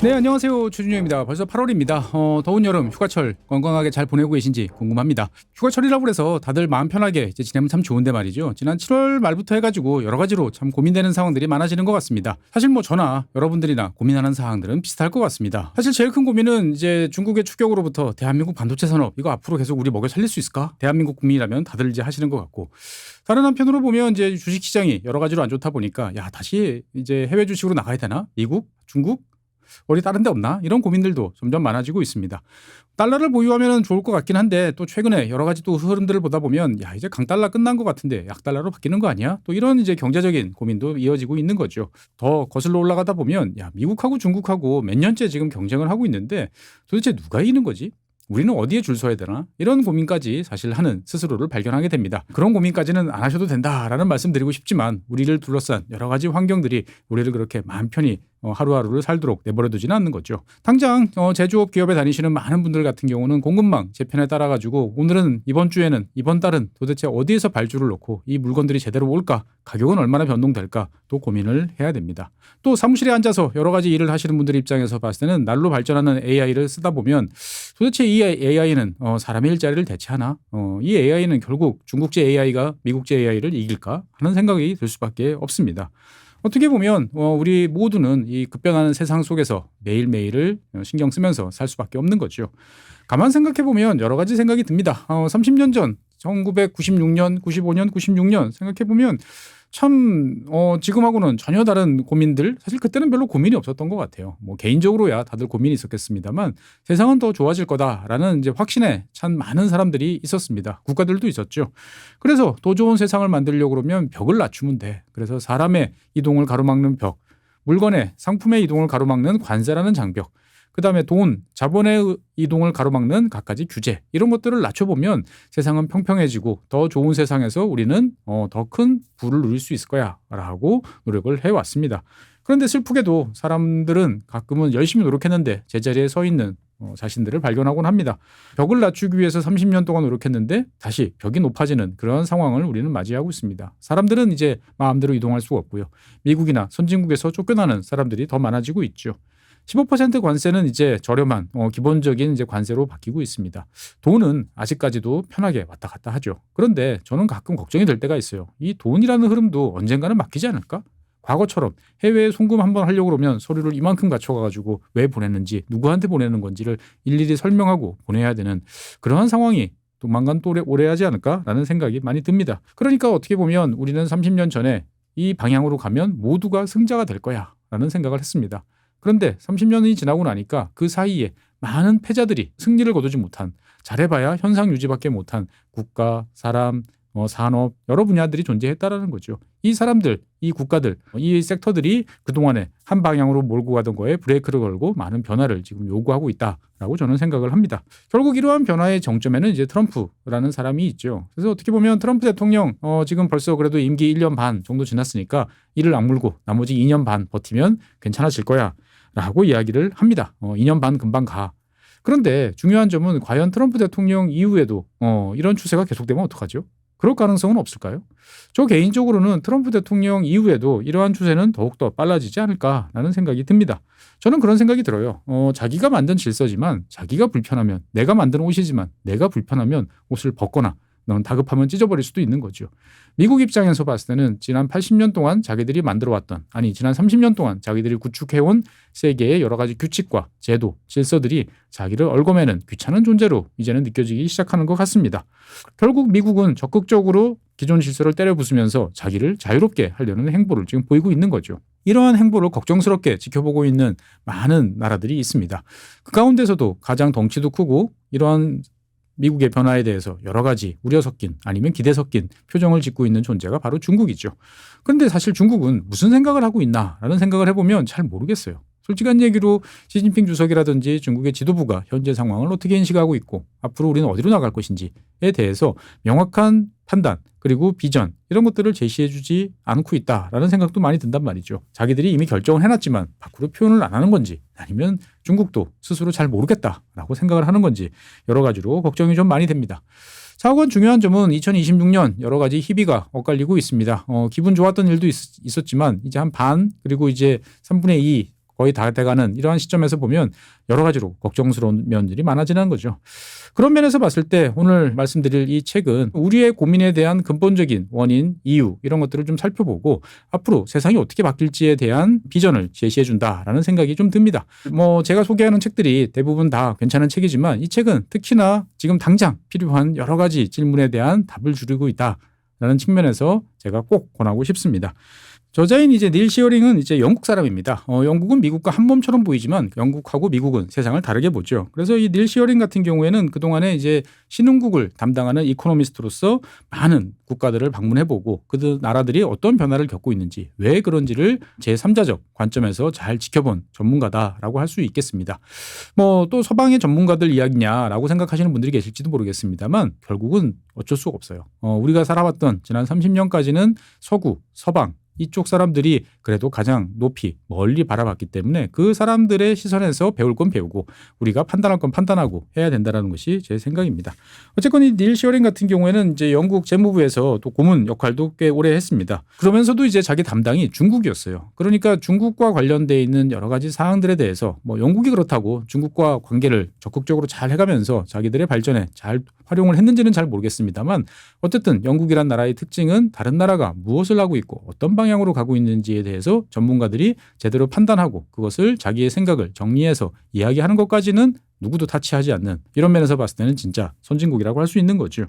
네, 안녕하세요. 최준영입니다. 벌써 8월입니다. 더운 여름 휴가철 건강하게 잘 보내고 계신지 궁금합니다. 휴가철이라고 해서 다들 마음 편하게 이제 지내면 참 좋은데 말이죠. 지난 7월 말부터 해가지고 여러 가지로 참 고민되는 상황들이 많아지는 것 같습니다. 사실 뭐 저나 여러분들이나 고민하는 사항들은 비슷할 것 같습니다. 사실 제일 큰 고민은 이제 중국의 추격으로부터 대한민국 반도체 산업 이거 앞으로 계속 우리 먹여 살릴 수 있을까? 대한민국 국민이라면 다들 이제 하시는 것 같고, 다른 한편으로 보면 이제 주식 시장이 여러 가지로 안 좋다 보니까 야 다시 이제 해외 주식으로 나가야 되나? 미국, 중국 어디 다른 데 없나? 이런 고민들도 점점 많아지고 있습니다. 달러를 보유하면 좋을 것 같긴 한데 또 최근에 여러 가지 또 흐름들을 보다 보면 야 이제 강달러 끝난 것 같은데 약달러로 바뀌는 거 아니야? 또 이런 이제 경제적인 고민도 이어지고 있는 거죠. 더 거슬러 올라가다 보면 야 미국하고 중국하고 몇 년째 지금 경쟁을 하고 있는데 도대체 누가 이기는 거지? 우리는 어디에 줄 서야 되나? 이런 고민까지 사실 하는 스스로를 발견하게 됩니다. 그런 고민까지는 안 하셔도 된다라는 말씀 드리고 싶지만 우리를 둘러싼 여러 가지 환경들이 우리를 그렇게 마음 편히 하루하루를 살도록 내버려두지는 않는 거죠. 당장 제조업 기업에 다니시는 많은 분들 같은 경우는 공급망 재편에 따라 가지고 오늘은 이번 주에는 이번 달은 도대체 어디에서 발주를 놓고 이 물건들이 제대로 올까? 가격은 얼마나 변동될까? 또 고민을 해야 됩니다. 또 사무실에 앉아서 여러 가지 일을 하시는 분들 입장에서 봤을 때는 날로 발전하는 AI를 쓰다 보면 도대체 이 AI는 사람의 일자리를 대체하나? 이 AI는 결국 중국제 AI가 미국제 AI를 이길까? 하는 생각이 들 수밖에 없습니다. 어떻게 보면 우리 모두는 이 급변하는 세상 속에서 매일매일을 신경 쓰면서 살 수밖에 없는 거죠. 가만 생각해 보면 여러 가지 생각이 듭니다. 30년 전 1996년, 95년, 96년 생각해 보면 참 지금하고는 전혀 다른 고민들, 사실 그때는 별로 고민이 없었던 것 같아요. 뭐 개인적으로야 다들 고민이 있었겠습니다만 세상은 더 좋아질 거다라는 이제 확신에 찬 많은 사람들이 있었습니다. 국가들도 있었죠. 그래서 더 좋은 세상을 만들려고 그러면 벽을 낮추면 돼. 그래서 사람의 이동을 가로막는 벽, 물건의 상품의 이동을 가로막는 관세라는 장벽, 그다음에 돈, 자본의 이동을 가로막는 갖가지 규제, 이런 것들을 낮춰보면 세상은 평평해지고 더 좋은 세상에서 우리는 더 큰 부를 누릴 수 있을 거야 라고 노력을 해왔습니다. 그런데 슬프게도 사람들은 가끔은 열심히 노력했는데 제자리에 서 있는 자신들을 발견하곤 합니다. 벽을 낮추기 위해서 30년 동안 노력했는데 다시 벽이 높아지는 그런 상황을 우리는 맞이하고 있습니다. 사람들은 이제 마음대로 이동할 수가 없고요. 미국이나 선진국에서 쫓겨나는 사람들이 더 많아지고 있죠. 15% 관세는 이제 저렴한 기본적인 이제 관세로 바뀌고 있습니다. 돈은 아직까지도 편하게 왔다 갔다 하죠. 그런데 저는 가끔 걱정이 될 때가 있어요. 이 돈이라는 흐름도 언젠가는 막히지 않을까? 과거처럼 해외에 송금 한번 하려고 그러면 서류를 이만큼 갖춰가지고 왜 보냈는지, 누구한테 보내는 건지를 일일이 설명하고 보내야 되는 그러한 상황이 조만간 또 오래 하지 않을까라는 생각이 많이 듭니다. 그러니까 어떻게 보면 우리는 30년 전에 이 방향으로 가면 모두가 승자가 될 거야라는 생각을 했습니다. 그런데 30년이 지나고 나니까 그 사이에 많은 패자들이 승리를 거두지 못한, 잘해봐야 현상 유지밖에 못한 국가, 사람, 산업 여러 분야들이 존재했다라는 거죠. 이 사람들, 이 국가들, 이 섹터들이 그동안에 한 방향으로 몰고 가던 거에 브레이크를 걸고 많은 변화를 지금 요구하고 있다라고 저는 생각을 합니다. 결국 이러한 변화의 정점에는 이제 트럼프라는 사람이 있죠. 그래서 어떻게 보면 트럼프 대통령 지금 벌써 그래도 임기 1년 반 정도 지났으니까 이를 악물고 나머지 2년 반 버티면 괜찮아질 거야 라고 이야기를 합니다. 2년 반 금방 가. 그런데 중요한 점은 과연 트럼프 대통령 이후에도 이런 추세가 계속되면 어떡하죠? 그럴 가능성은 없을까요? 저 개인적으로는 트럼프 대통령 이후에도 이러한 추세는 더욱더 빨라지지 않을까라는 생각이 듭니다. 저는 그런 생각이 들어요. 자기가 만든 질서지만 자기가 불편하면, 내가 만든 옷이지만 내가 불편하면 옷을 벗거나 넌 다급하면 찢어버릴 수도 있는 거죠. 미국 입장에서 봤을 때는 지난 80년 동안 자기들이 만들어왔던, 아니 지난 30년 동안 자기들이 구축해온 세계의 여러 가지 규칙과 제도, 질서들이 자기를 얽어매는 귀찮은 존재로 이제는 느껴지기 시작하는 것 같습니다. 결국 미국은 적극적으로 기존 질서를 때려 부수면서 자기를 자유롭게 하려는 행보를 지금 보이고 있는 거죠. 이러한 행보를 걱정스럽게 지켜보고 있는 많은 나라들이 있습니다. 그 가운데서도 가장 덩치도 크고 이러한 미국의 변화에 대해서 여러 가지 우려 섞인 아니면 기대 섞인 표정을 짓고 있는 존재가 바로 중국이죠. 그런데 사실 중국은 무슨 생각을 하고 있나라는 생각을 해보면 잘 모르겠어요. 솔직한 얘기로 시진핑 주석이라든지 중국의 지도부가 현재 상황을 어떻게 인식하고 있고 앞으로 우리는 어디로 나갈 것인지에 대해서 명확한 판단 그리고 비전 이런 것들을 제시해주지 않고 있다라는 생각도 많이 든단 말이죠. 자기들이 이미 결정을 해놨지만 밖으로 표현을 안 하는 건지 아니면 중국도 스스로 잘 모르겠다라고 생각을 하는 건지 여러 가지로 걱정이 좀 많이 됩니다. 차후간 중요한 점은 2026년 여러 가지 희비가 엇갈리고 있습니다. 기분 좋았던 일도 있었지만 이제 한 반 그리고 이제 3분의 2 거의 다 돼가는 이러한 시점에서 보면 여러 가지로 걱정스러운 면들이 많아지는 거죠. 그런 면에서 봤을 때 오늘 말씀드릴 이 책은 우리의 고민에 대한 근본적인 원인, 이유 이런 것들을 좀 살펴보고 앞으로 세상이 어떻게 바뀔지에 대한 비전을 제시해 준다라는 생각이 좀 듭니다. 제가 소개하는 책들이 대부분 다 괜찮은 책이지만 이 책은 특히나 지금 당장 필요한 여러 가지 질문에 대한 답을 주고 있다라는 측면에서 제가 꼭 권하고 싶습니다. 저자인 이제 닐 시어링은 이제 영국 사람입니다. 영국은 미국과 한 몸처럼 보이지만 영국하고 미국은 세상을 다르게 보죠. 그래서 이 닐 시어링 같은 경우에는 그동안에 이제 신흥국을 담당하는 이코노미스트로서 많은 국가들을 방문해보고 그 나라들이 어떤 변화를 겪고 있는지 왜 그런지를 제3자적 관점에서 잘 지켜본 전문가다라고 할 수 있겠습니다. 또 서방의 전문가들 이야기냐라고 생각하시는 분들이 계실지도 모르겠습니다만 결국은 어쩔 수가 없어요. 우리가 살아왔던 지난 30년까지는 서구, 서방 이쪽 사람들이 그래도 가장 높이 멀리 바라봤기 때문에 그 사람들의 시선에서 배울 건 배우고 우리가 판단할 건 판단하고 해야 된다는 것이 제 생각입니다. 어쨌건 이 닐 시어링 같은 경우에는 이제 영국 재무부에서 또 고문 역할도 꽤 오래 했습니다. 그러면서도 이제 자기 담당이 중국이었어요. 그러니까 중국과 관련돼 있는 여러 가지 사항들에 대해서 영국이 그렇다고 중국과 관계를 적극적으로 잘 해가면서 자기들의 발전에 잘 활용을 했는지는 잘 모르겠습니다만 어쨌든 영국이란 나라의 특징은 다른 나라가 무엇을 하고 있고 어떤 방향으로 가고 있는지에 대해서 전문가들이 제대로 판단하고 그것을 자기의 생각을 정리해서 이야기하는 것까지는 누구도 타치하지 않는 이런 면에서 봤을 때는 진짜 선진국이라고 할 수 있는 거죠.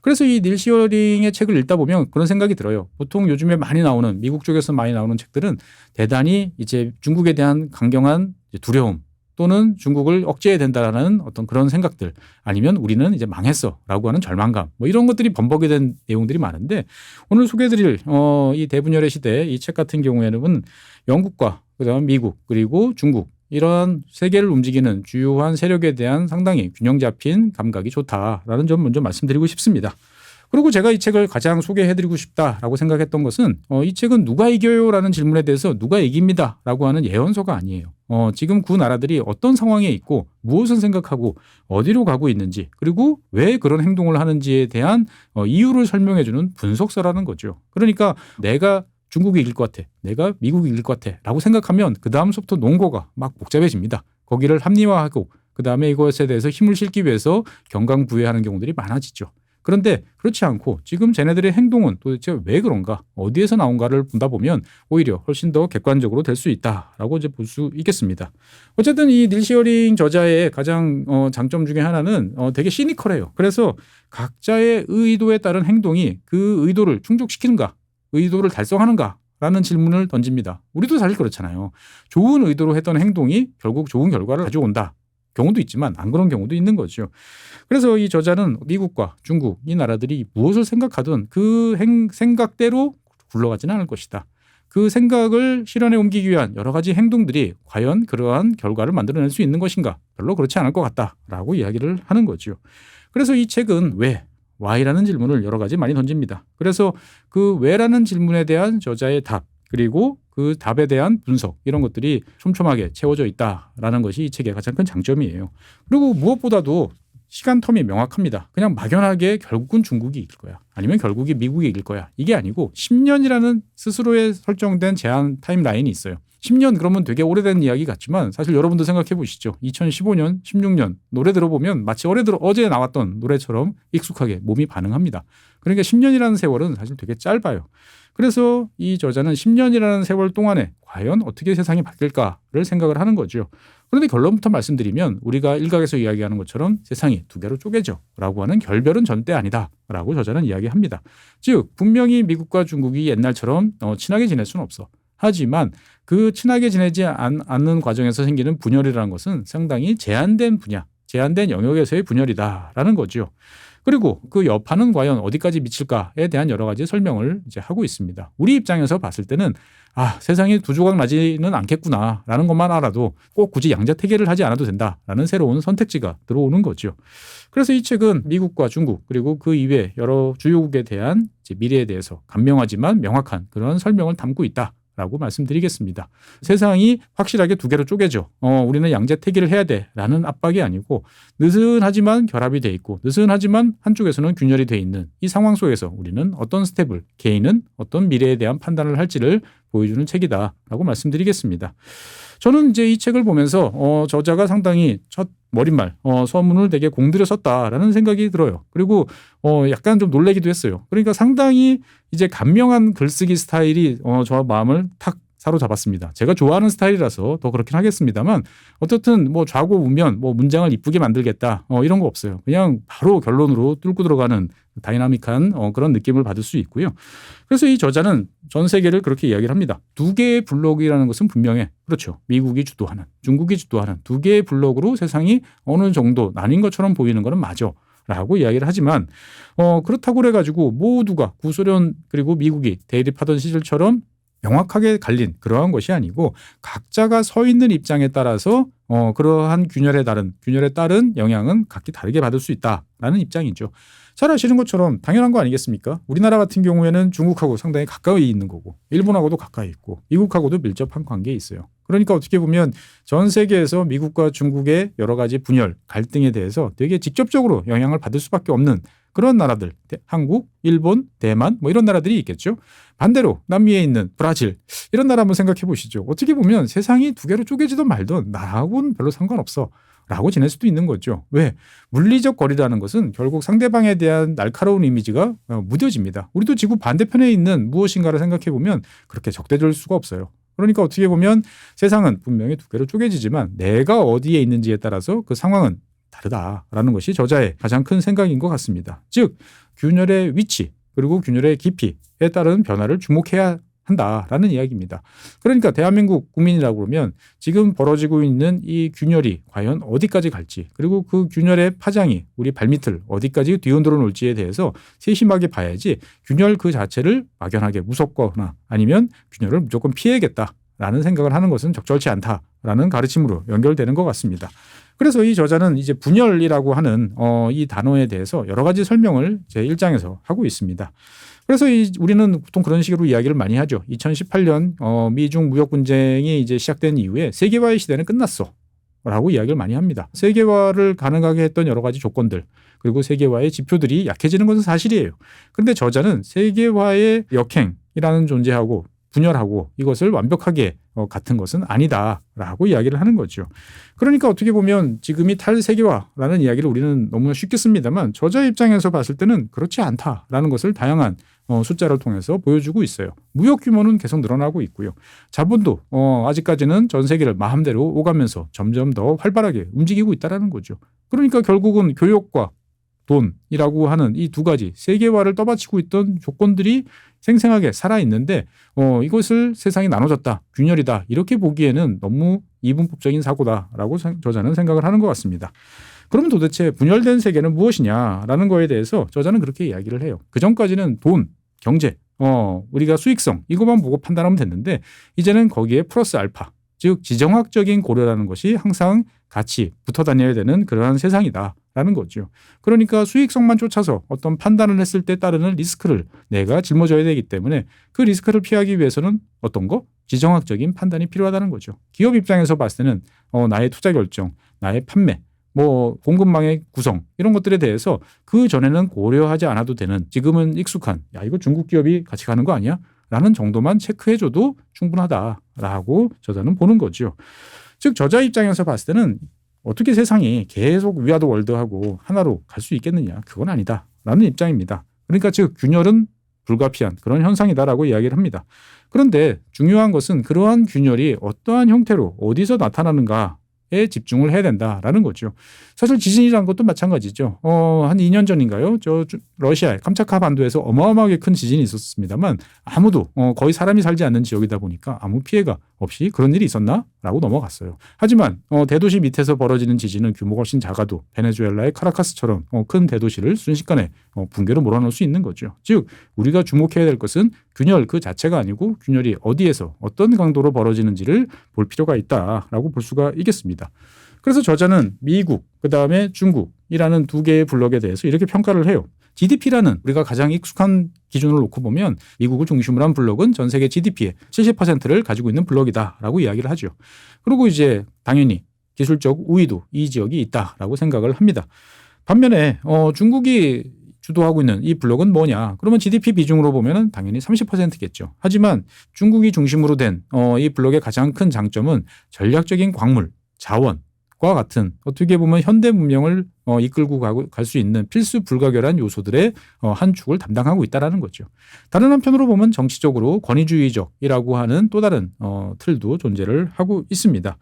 그래서 이 닐 시어링의 책을 읽다 보면 그런 생각이 들어요. 보통 요즘에 많이 나오는 미국 쪽에서 많이 나오는 책들은 대단히 이제 중국에 대한 강경한 두려움 또는 중국을 억제해야 된다라는 어떤 그런 생각들 아니면 우리는 이제 망했어라고 하는 절망감 이런 것들이 범벅이 된 내용들이 많은데 오늘 소개해드릴 이 대분열의 시대 이 책 같은 경우에는 영국과 그다음 미국 그리고 중국 이러한 세계를 움직이는 주요한 세력에 대한 상당히 균형 잡힌 감각이 좋다라는 점 먼저 말씀드리고 싶습니다. 그리고 제가 이 책을 가장 소개해드리고 싶다라고 생각했던 것은 이 책은 누가 이겨요라는 질문에 대해서 누가 이깁니다라고 하는 예언서가 아니에요. 지금 그 나라들이 어떤 상황에 있고 무엇을 생각하고 어디로 가고 있는지 그리고 왜 그런 행동을 하는지에 대한 이유를 설명해주는 분석서라는 거죠. 그러니까 내가 중국이 이길 것 같아. 내가 미국이 이길 것 같아. 라고 생각하면 그 다음부터 논거가 막 복잡해집니다. 거기를 합리화하고 그 다음에 이것에 대해서 힘을 실기 위해서 경강부회하는 경우들이 많아지죠. 그런데 그렇지 않고 지금 쟤네들의 행동은 도대체 왜 그런가 어디에서 나온가를 본다 보면 오히려 훨씬 더 객관적으로 될 수 있다라고 이제 볼 수 있겠습니다. 어쨌든 이 닐 시어링 저자의 가장 장점 중에 하나는 되게 시니컬해요. 그래서 각자의 의도에 따른 행동이 그 의도를 충족시키는가 의도를 달성하는가 라는 질문을 던집니다. 우리도 사실 그렇잖아요. 좋은 의도로 했던 행동이 결국 좋은 결과를 가져온다. 경우도 있지만 안 그런 경우도 있는 거죠. 그래서 이 저자는 미국과 중국 이 나라들이 무엇을 생각하든 그 생각대로 굴러가지는 않을 것이다. 그 생각을 실현에 옮기기 위한 여러 가지 행동들이 과연 그러한 결과를 만들어낼 수 있는 것인가? 별로 그렇지 않을 것 같다라고 이야기를 하는 거죠. 그래서 이 책은 왜? Why라는 질문을 여러 가지 많이 던집니다. 그래서 그 왜라는 질문에 대한 저자의 답 그리고 그 답에 대한 분석 이런 것들이 촘촘하게 채워져 있다라는 것이 이 책의 가장 큰 장점이에요. 그리고 무엇보다도 시간 텀이 명확합니다. 그냥 막연하게 결국은 중국이 이길 거야. 아니면 결국이 미국이 이길 거야. 이게 아니고 10년이라는 스스로의 설정된 제한 타임라인이 있어요. 10년 그러면 되게 오래된 이야기 같지만 사실 여러분도 생각해 보시죠. 2015년, 16년 노래 들어보면 마치 어제 나왔던 노래처럼 익숙하게 몸이 반응합니다. 그러니까 10년이라는 세월은 사실 되게 짧아요. 그래서 이 저자는 10년이라는 세월 동안에 과연 어떻게 세상이 바뀔까를 생각을 하는 거죠. 그런데 결론부터 말씀드리면 우리가 일각에서 이야기하는 것처럼 세상이 두 개로 쪼개져 라고 하는 결별은 절대 아니다 라고 저자는 이야기합니다. 즉 분명히 미국과 중국이 옛날처럼 친하게 지낼 수는 없어. 하지만 그 친하게 지내지 않는 과정에서 생기는 분열이라는 것은 상당히 제한된 분야, 제한된 영역에서의 분열이다라는 거죠. 그리고 그 여파는 과연 어디까지 미칠까에 대한 여러 가지 설명을 이제 하고 있습니다. 우리 입장에서 봤을 때는 세상이 두 조각 나지는 않겠구나라는 것만 알아도 꼭 굳이 양자택일을 하지 않아도 된다라는 새로운 선택지가 들어오는 거죠. 그래서 이 책은 미국과 중국 그리고 그 이외 여러 주요국에 대한 이제 미래에 대해서 간명하지만 명확한 그런 설명을 담고 있다. 라고 말씀드리겠습니다. 세상이 확실하게 두 개로 쪼개져. 우리는 양자택일을 해야 돼. 라는 압박이 아니고 느슨하지만 결합이 돼 있고 느슨하지만 한쪽에서는 균열이 돼 있는 이 상황 속에서 우리는 어떤 스텝을 개인은 어떤 미래에 대한 판단을 할지를 보여주는 책이다. 라고 말씀드리겠습니다. 저는 이제 이 책을 보면서 저자가 상당히 첫 머릿말 서문을 되게 공들여 썼다라는 생각이 들어요. 그리고 약간 좀 놀라기도 했어요. 그러니까 상당히 이제 감명한 글쓰기 스타일이 저 마음을 탁 사로잡았습니다. 제가 좋아하는 스타일이라서 더 그렇긴 하겠습니다만 어떻든 뭐 좌고우면 뭐 문장을 이쁘게 만들겠다 이런 거 없어요. 그냥 바로 결론으로 뚫고 들어가는 다이나믹한 그런 느낌을 받을 수 있고요. 그래서 이 저자는 전 세계를 그렇게 이야기를 합니다. 두 개의 블록이라는 것은 분명해. 그렇죠. 미국이 주도하는, 중국이 주도하는 두 개의 블록으로 세상이 어느 정도 나뉜 것처럼 보이는 것은 맞아. 라고 이야기를 하지만 그렇다고 그래가지고 모두가 구소련 그리고 미국이 대립하던 시절처럼 명확하게 갈린 그러한 것이 아니고 각자가 서 있는 입장에 따라서 그러한 균열에 따른 영향은 각기 다르게 받을 수 있다라는 입장이죠. 잘 아시는 것처럼 당연한 거 아니겠습니까? 우리나라 같은 경우에는 중국하고 상당히 가까이 있는 거고 일본하고도 가까이 있고 미국하고도 밀접한 관계에 있어요. 그러니까 어떻게 보면 전 세계에서 미국과 중국의 여러 가지 분열, 갈등에 대해서 되게 직접적으로 영향을 받을 수밖에 없는 그런 나라들, 한국, 일본, 대만 뭐 이런 나라들이 있겠죠. 반대로 남미에 있는 브라질 이런 나라 한번 생각해 보시죠. 어떻게 보면 세상이 두 개로 쪼개지든 말든 나하고는 별로 상관없어 라고 지낼 수도 있는 거죠. 왜? 물리적 거리라는 것은 결국 상대방에 대한 날카로운 이미지가 무뎌집니다. 우리도 지구 반대편에 있는 무엇인가를 생각해 보면 그렇게 적대될 수가 없어요. 그러니까 어떻게 보면 세상은 분명히 두 개로 쪼개지지만 내가 어디에 있는지에 따라서 그 상황은 다르다라는 것이 저자의 가장 큰 생각인 것 같습니다. 즉 균열의 위치 그리고 균열의 깊이에 따른 변화를 주목해야 한다라는 이야기입니다. 그러니까 대한민국 국민이라고 그러면 지금 벌어지고 있는 이 균열이 과연 어디까지 갈지 그리고 그 균열의 파장이 우리 발밑을 어디까지 뒤흔들어 놓을지에 대해서 세심하게 봐야지 균열 그 자체를 막연하게 무섭거나 아니면 균열을 무조건 피해야겠다라는 생각을 하는 것은 적절치 않다라는 가르침으로 연결되는 것 같습니다. 그래서 이 저자는 이제 분열이라고 하는 이 단어에 대해서 여러 가지 설명을 제 1장에서 하고 있습니다. 그래서 우리는 보통 그런 식으로 이야기를 많이 하죠. 2018년 미중 무역 분쟁이 이제 시작된 이후에 세계화의 시대는 끝났어. 라고 이야기를 많이 합니다. 세계화를 가능하게 했던 여러 가지 조건들 그리고 세계화의 지표들이 약해지는 것은 사실이에요. 그런데 저자는 세계화의 역행이라는 존재하고 분열하고 이것을 완벽하게 같은 것은 아니다라고 이야기를 하는 거죠. 그러니까 어떻게 보면 지금이 탈세계화라는 이야기를 우리는 너무 쉽게 씁니다만 저자의 입장에서 봤을 때는 그렇지 않다라는 것을 다양한 숫자를 통해서 보여주고 있어요. 무역 규모는 계속 늘어나고 있고요. 자본도 아직까지는 전 세계를 마음대로 오가면서 점점 더 활발하게 움직이고 있다는 거죠. 그러니까 결국은 교역과 돈이라고 하는 이 두 가지 세계화를 떠받치고 있던 조건들이 생생하게 살아있는데 이것을 세상이 나눠졌다, 균열이다 이렇게 보기에는 너무 이분법적인 사고다라고 저자는 생각을 하는 것 같습니다. 그러면 도대체 분열된 세계는 무엇이냐라는 거에 대해서 저자는 그렇게 이야기를 해요. 그전까지는 돈, 경제, 우리가 수익성 이것만 보고 판단하면 됐는데 이제는 거기에 플러스 알파, 즉 지정학적인 고려라는 것이 항상 같이 붙어 다녀야 되는 그러한 세상이다라는 거죠. 그러니까 수익성만 쫓아서 어떤 판단을 했을 때 따르는 리스크를 내가 짊어져야 되기 때문에 그 리스크를 피하기 위해서는 어떤 거? 지정학적인 판단이 필요하다는 거죠. 기업 입장에서 봤을 때는 나의 투자 결정, 나의 판매, 공급망의 구성 이런 것들에 대해서 그 전에는 고려하지 않아도 되는 지금은 익숙한 이거 중국 기업이 같이 가는 거 아니야? 라는 정도만 체크해줘도 충분하다라고 저자는 보는 거죠. 즉 저자 입장에서 봤을 때는 어떻게 세상이 계속 위아더 월드하고 하나로 갈 수 있겠느냐 그건 아니다라는 입장입니다. 그러니까 즉 균열은 불가피한 그런 현상이다라고 이야기를 합니다. 그런데 중요한 것은 그러한 균열이 어떠한 형태로 어디서 나타나는가에 집중을 해야 된다라는 거죠. 사실 지진이라는 것도 마찬가지죠. 한 2년 전인가요? 러시아 캄차카 반도에서 어마어마하게 큰 지진이 있었습니다만 아무도 거의 사람이 살지 않는 지역이다 보니까 아무 피해가 없이 그런 일이 있었나? 라고 넘어갔어요. 하지만 대도시 밑에서 벌어지는 지진은 규모가 훨씬 작아도 베네수엘라의 카라카스처럼 큰 대도시를 순식간에 붕괴로 몰아넣을 수 있는 거죠. 즉 우리가 주목해야 될 것은 균열 그 자체가 아니고 균열이 어디에서 어떤 강도로 벌어지는지를 볼 필요가 있다라고 볼 수가 있겠습니다. 그래서 저자는 미국, 그다음에 중국이라는 두 개의 블록에 대해서 이렇게 평가를 해요. GDP라는 우리가 가장 익숙한 기준을 놓고 보면 미국을 중심으로 한 블록은 전 세계 GDP의 70%를 가지고 있는 블록이다라고 이야기를 하죠. 그리고 이제 당연히 기술적 우위도 이 지역이 있다라고 생각을 합니다. 반면에 중국이 주도하고 있는 이 블록은 뭐냐? 그러면 GDP 비중으로 보면은 당연히 30%겠죠. 하지만 중국이 중심으로 된 이 블록의 가장 큰 장점은 전략적인 광물, 자원과 같은 어떻게 보면 현대 문명을 이끌고 갈 수 있는 필수 불가결한 요소들의 한 축을 담당하고 있다는 거죠. 다른 한편으로 보면 정치적으로 권위주의적이라고 하는 또 다른 틀도 존재를 하고 있습니다.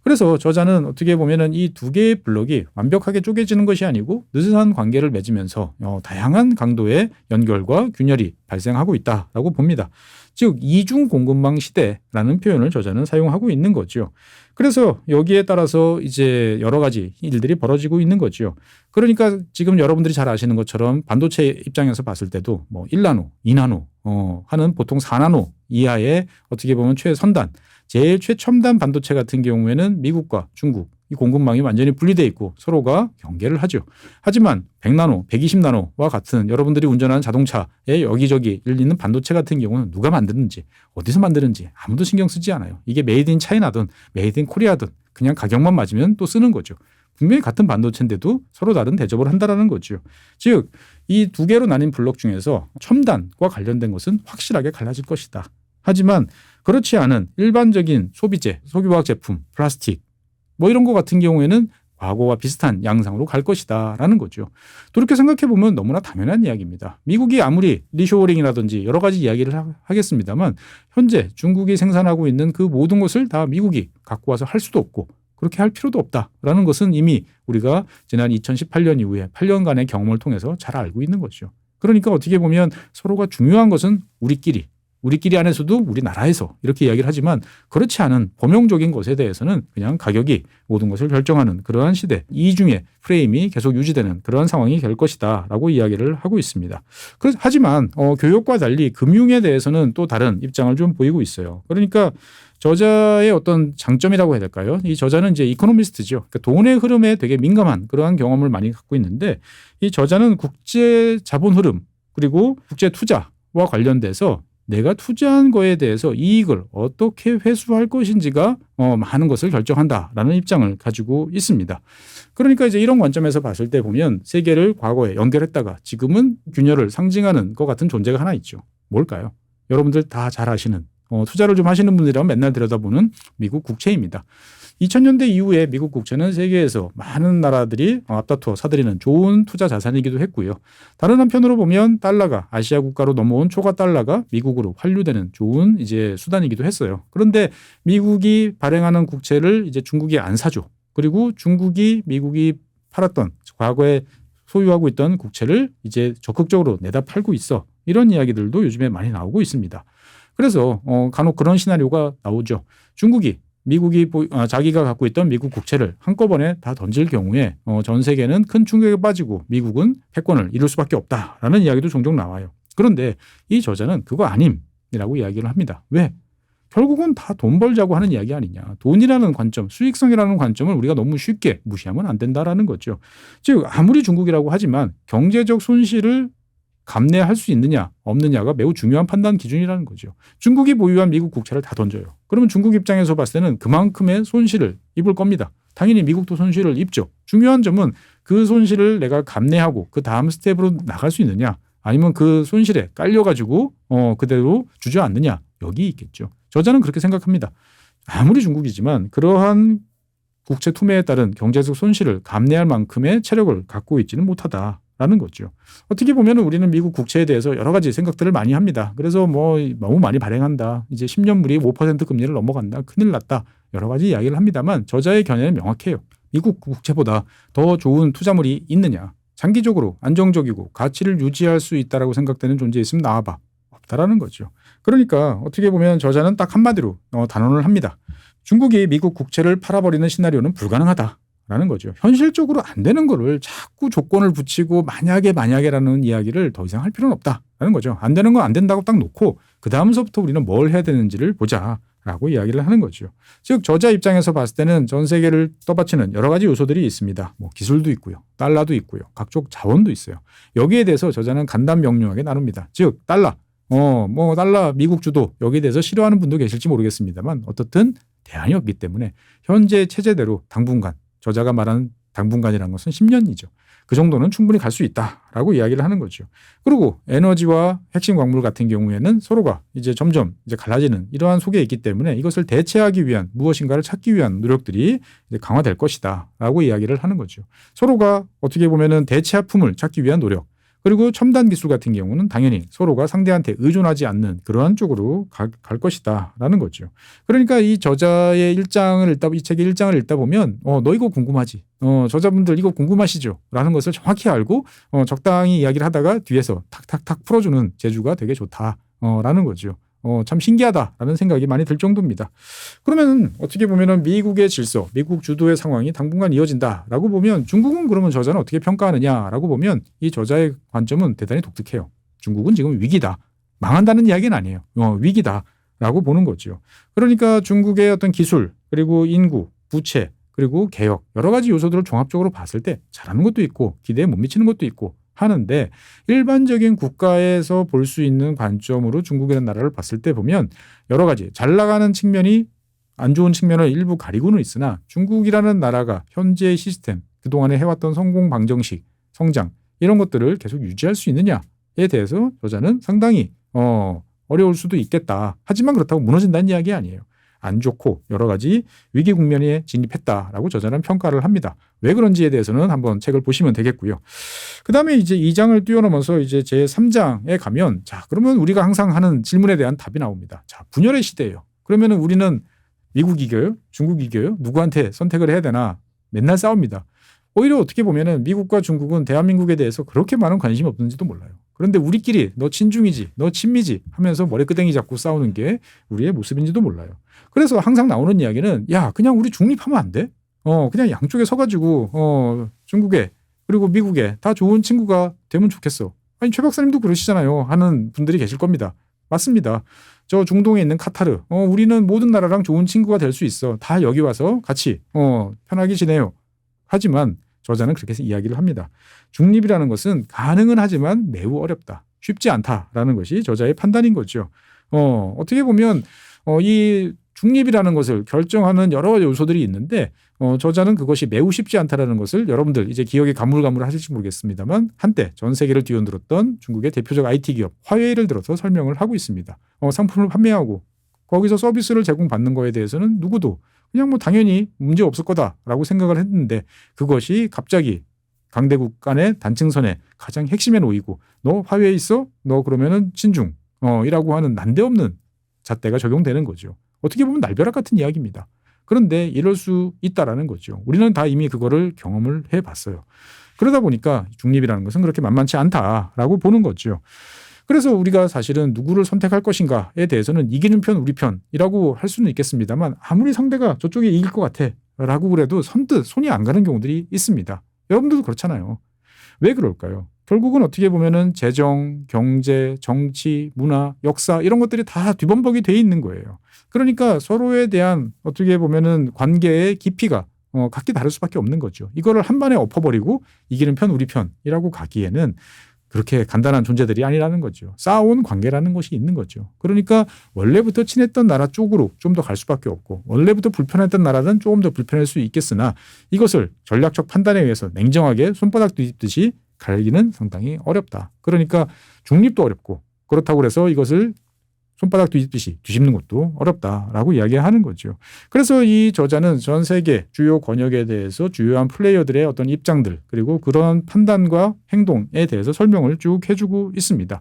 그래서 저자는 어떻게 보면은 이 두 개의 블록이 완벽하게 쪼개지는 것이 아니고 느슨한 관계를 맺으면서 다양한 강도의 연결과 균열이 발생하고 있다라고 봅니다. 즉 이중 공급망 시대라는 표현을 저자는 사용하고 있는 거죠. 그래서 여기에 따라서 이제 여러 가지 일들이 벌어지고 있는 거죠. 그러니까 지금 여러분들이 잘 아시는 것처럼 반도체 입장에서 봤을 때도 뭐 1나노, 2나노 하는 보통 4나노 이하의 어떻게 보면 최선단 제일 최첨단 반도체 같은 경우에는 미국과 중국 이 공급망이 완전히 분리되어 있고 서로가 경계를 하죠. 하지만 100나노, 120나노와 같은 여러분들이 운전하는 자동차에 여기저기 있는 반도체 같은 경우는 누가 만드는지 어디서 만드는지 아무도 신경 쓰지 않아요. 이게 메이드 인 차이나든 메이드 인 코리아든 그냥 가격만 맞으면 또 쓰는 거죠. 분명히 같은 반도체인데도 서로 다른 대접을 한다는 거죠. 즉 이 두 개로 나뉜 블록 중에서 첨단과 관련된 것은 확실하게 갈라질 것이다. 하지만 그렇지 않은 일반적인 소비재, 소비화학 제품, 플라스틱 뭐 이런 거 같은 경우에는 과거와 비슷한 양상으로 갈 것이다라는 거죠. 또 이렇게 생각해 보면 너무나 당연한 이야기입니다. 미국이 아무리 리쇼어링이라든지 여러 가지 이야기를 하겠습니다만 현재 중국이 생산하고 있는 그 모든 것을 다 미국이 갖고 와서 할 수도 없고 그렇게 할 필요도 없다라는 것은 이미 우리가 지난 2018년 이후에 8년간의 경험을 통해서 잘 알고 있는 거죠. 그러니까 어떻게 보면 서로가 중요한 것은 우리끼리 안에서도 우리나라에서 이렇게 이야기를 하지만 그렇지 않은 범용적인 것에 대해서는 그냥 가격이 모든 것을 결정하는 그러한 시대 이중의 프레임이 계속 유지되는 그러한 상황이 될 것이다 라고 이야기를 하고 있습니다. 하지만 교육과 달리 금융에 대해서는 또 다른 입장을 좀 보이고 있어요. 그러니까 저자의 어떤 장점이라고 해야 될까요? 이 저자는 이제 이코노미스트죠. 그러니까 돈의 흐름에 되게 민감한 그러한 경험을 많이 갖고 있는데 이 저자는 국제 자본 흐름 그리고 국제 투자와 관련돼서 내가 투자한 거에 대해서 이익을 어떻게 회수할 것인지가 많은 것을 결정한다라는 입장을 가지고 있습니다. 그러니까 이제 이런 관점에서 봤을 때 보면 세계를 과거에 연결했다가 지금은 균열을 상징하는 것 같은 존재가 하나 있죠. 뭘까요? 여러분들 다 잘 아시는 투자를 좀 하시는 분들이라면 맨날 들여다보는 미국 국채입니다. 2000년대 이후에 미국 국채는 세계에서 많은 나라들이 앞다투어 사들이는 좋은 투자 자산이기도 했고요. 다른 한편으로 보면 달러가 아시아 국가로 넘어온 초과 달러가 미국으로 환류되는 좋은 이제 수단이기도 했어요. 그런데 미국이 발행하는 국채를 이제 중국이 안 사죠. 그리고 중국이 미국이 팔았던 과거에 소유하고 있던 국채를 이제 적극적으로 내다 팔고 있어. 이런 이야기들도 요즘에 많이 나오고 있습니다. 그래서 간혹 그런 시나리오가 나오죠. 중국이 미국이 자기가 갖고 있던 미국 국채를 한꺼번에 다 던질 경우에 전 세계는 큰 충격에 빠지고 미국은 패권을 이룰 수밖에 없다라는 이야기도 종종 나와요. 그런데 이 저자는 그거 아님이라고 이야기를 합니다. 왜? 결국은 다 돈 벌자고 하는 이야기 아니냐. 돈이라는 관점, 수익성이라는 관점을 우리가 너무 쉽게 무시하면 안 된다라는 거죠. 즉 아무리 중국이라고 하지만 경제적 손실을 감내할 수 있느냐 없느냐가 매우 중요한 판단 기준이라는 거죠. 중국이 보유한 미국 국채를 다 던져요. 그러면 중국 입장에서 봤을 때는 그만큼의 손실을 입을 겁니다. 당연히 미국도 손실을 입죠. 중요한 점은 그 손실을 내가 감내하고 그 다음 스텝으로 나갈 수 있느냐 아니면 그 손실에 깔려가지고 그대로 주저앉느냐 여기 있겠죠. 저자는 그렇게 생각합니다. 아무리 중국이지만 그러한 국채 투매에 따른 경제적 손실을 감내할 만큼의 체력을 갖고 있지는 못하다. 라는 거죠. 어떻게 보면 우리는 미국 국채에 대해서 여러 가지 생각들을 많이 합니다. 그래서 뭐 너무 많이 발행한다. 이제 10년물이 5% 금리를 넘어간다. 큰일 났다. 여러 가지 이야기를 합니다만 저자의 견해는 명확해요. 미국 국채보다 더 좋은 투자물이 있느냐. 장기적으로 안정적이고 가치를 유지할 수 있다라고 생각되는 존재 있으면 나와봐. 없다라는 거죠. 그러니까 어떻게 보면 저자는 딱 한마디로 단언을 합니다. 중국이 미국 국채를 팔아버리는 시나리오는 불가능하다. 라는 거죠. 현실적으로 안 되는 거를 자꾸 조건을 붙이고 만약에라는 이야기를 더 이상 할 필요는 없다라는 거죠. 안 되는 건 안 된다고 딱 놓고 그 다음서부터 우리는 뭘 해야 되는지를 보자라고 이야기를 하는 거죠. 즉 저자 입장에서 봤을 때는 전 세계를 떠받치는 여러 가지 요소들이 있습니다. 뭐 기술도 있고요. 달러도 있고요. 각종 자원도 있어요. 여기에 대해서 저자는 간단 명료하게 나눕니다. 즉 달러. 뭐 달러 미국 주도 여기에 대해서 싫어하는 분도 계실지 모르겠습니다만 어떻든 대안이 없기 때문에 현재 체제대로 당분간 저자가 말하는 당분간이라는 것은 10년이죠. 그 정도는 충분히 갈 수 있다라고 이야기를 하는 거죠. 그리고 에너지와 핵심 광물 같은 경우에는 서로가 이제 점점 이제 갈라지는 이러한 속에 있기 때문에 이것을 대체하기 위한 무엇인가를 찾기 위한 노력들이 이제 강화될 것이다라고 이야기를 하는 거죠. 서로가 어떻게 보면은 대체품을 찾기 위한 노력. 그리고 첨단 기술 같은 경우는 당연히 서로가 상대한테 의존하지 않는 그러한 쪽으로 갈 것이다라는 거죠. 그러니까 이 저자의 일장을 이 책의 일장을 읽다 보면 너 이거 궁금하지? 저자분들 이거 궁금하시죠? 라는 것을 정확히 알고 적당히 이야기를 하다가 뒤에서 탁탁탁 풀어주는 재주가 되게 좋다라는 거죠. 참 신기하다라는 생각이 많이 들 정도입니다. 그러면 어떻게 보면은 미국의 질서, 미국 주도의 상황이 당분간 이어진다라고 보면 중국은 그러면 저자는 어떻게 평가하느냐라고 보면 이 저자의 관점은 대단히 독특해요. 중국은 지금 위기다. 망한다는 이야기는 아니에요. 위기다라고 보는 거죠. 그러니까 중국의 어떤 기술, 그리고 인구, 부채, 그리고 개혁 여러 가지 요소들을 종합적으로 봤을 때 잘하는 것도 있고 기대에 못 미치는 것도 있고 하는데 일반적인 국가에서 볼 수 있는 관점으로 중국이라는 나라를 봤을 때 보면 여러 가지 잘 나가는 측면이 안 좋은 측면을 일부 가리고는 있으나 중국이라는 나라가 현재의 시스템, 그동안에 해왔던 성공 방정식, 성장 이런 것들을 계속 유지할 수 있느냐에 대해서 저자는 상당히 어려울 수도 있겠다. 하지만 그렇다고 무너진다는 이야기 아니에요. 안 좋고 여러 가지 위기 국면에 진입했다라고 저자는 평가를 합니다. 왜 그런지에 대해서는 한번 책을 보시면 되겠고요. 그다음에 이제 2장을 뛰어넘어서 이제 제 3장에 가면 자, 그러면 우리가 항상 하는 질문에 대한 답이 나옵니다. 자, 분열의 시대예요. 그러면은 우리는 미국 이겨요? 중국 이겨요? 누구한테 선택을 해야 되나? 맨날 싸웁니다. 오히려 어떻게 보면은 미국과 중국은 대한민국에 대해서 그렇게 많은 관심이 없는지도 몰라요. 그런데 우리끼리 너 친중이지, 너 친미지 하면서 머리끄댕이 잡고 싸우는 게 우리의 모습인지도 몰라요. 그래서 항상 나오는 이야기는 야, 그냥 우리 중립하면 안 돼? 그냥 양쪽에 서가지고 중국에 그리고 미국에 다 좋은 친구가 되면 좋겠어. 아니 최 박사님도 그러시잖아요. 하는 분들이 계실 겁니다. 맞습니다. 저 중동에 있는 카타르, 우리는 모든 나라랑 좋은 친구가 될 수 있어. 다 여기 와서 같이 편하게 지내요. 하지만 저자는 그렇게 이야기를 합니다. 중립이라는 것은 가능은 하지만 매우 어렵다. 쉽지 않다라는 것이 저자의 판단인 거죠. 어떻게 보면 이 중립이라는 것을 결정하는 여러 가지 요소들이 있는데 저자는 그것이 매우 쉽지 않다라는 것을 여러분들 이제 기억에 가물가물하실지 모르겠습니다만 한때 전 세계를 뒤흔들었던 중국의 대표적 IT 기업 화웨이를 들어서 설명을 하고 있습니다. 상품을 판매하고 거기서 서비스를 제공받는 거에 대해서는 누구도 그냥 뭐 당연히 문제 없을 거다라고 생각을 했는데 그것이 갑자기 강대국 간의 단층선에 가장 핵심에 놓이고 너 화웨이 있어? 너 그러면은 친중 이라고 하는 난데없는 잣대가 적용되는 거죠. 어떻게 보면 날벼락 같은 이야기입니다. 그런데 이럴 수 있다라는 거죠. 우리는 다 이미 그거를 경험을 해봤어요. 그러다 보니까 중립이라는 것은 그렇게 만만치 않다라고 보는 거죠. 그래서 우리가 사실은 누구를 선택할 것인가에 대해서는 이기는 편 우리 편이라고 할 수는 있겠습니다만 아무리 상대가 저쪽에 이길 것 같아 라고 그래도 선뜻 손이 안 가는 경우들이 있습니다. 여러분들도 그렇잖아요. 왜 그럴까요? 결국은 어떻게 보면은 재정, 경제, 정치, 문화, 역사 이런 것들이 다 뒤범벅이 돼 있는 거예요. 그러니까 서로에 대한 어떻게 보면은 관계의 깊이가 각기 다를 수밖에 없는 거죠. 이거를 한 번에 엎어버리고 이기는 편 우리 편이라고 가기에는 그렇게 간단한 존재들이 아니라는 거죠. 쌓아온 관계라는 것이 있는 거죠. 그러니까 원래부터 친했던 나라 쪽으로 좀 더 갈 수밖에 없고 원래부터 불편했던 나라는 조금 더 불편할 수 있겠으나 이것을 전략적 판단에 의해서 냉정하게 손바닥 뒤집듯이 갈기는 상당히 어렵다. 그러니까 중립도 어렵고 그렇다고 해서 이것을 손바닥 뒤집듯이 뒤집는 것도 어렵다라고 이야기하는 거죠. 그래서 이 저자는 전 세계 주요 권역에 대해서 주요한 플레이어들의 어떤 입장들 그리고 그런 판단과 행동에 대해서 설명을 쭉 해주고 있습니다.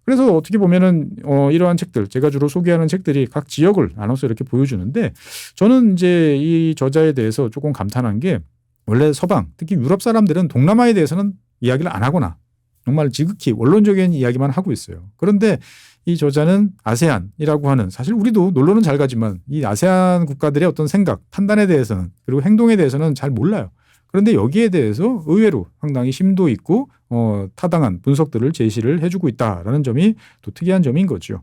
그래서 어떻게 보면은 이러한 책들 제가 주로 소개하는 책들이 각 지역을 나눠서 이렇게 보여주는데 저는 이제 이 저자에 대해서 조금 감탄한 게 원래 서방 특히 유럽 사람들은 동남아에 대해서는 이야기를 안 하거나 정말 지극히 원론적인 이야기만 하고 있어요. 그런데 이 저자는 아세안이라고 하는 사실 우리도 놀러는 잘 가지만 이 아세안 국가들의 어떤 생각, 판단에 대해서는 그리고 행동에 대해서는 잘 몰라요. 그런데 여기에 대해서 의외로 상당히 심도 있고 타당한 분석들을 제시를 해주고 있다라는 점이 또 특이한 점인 거죠.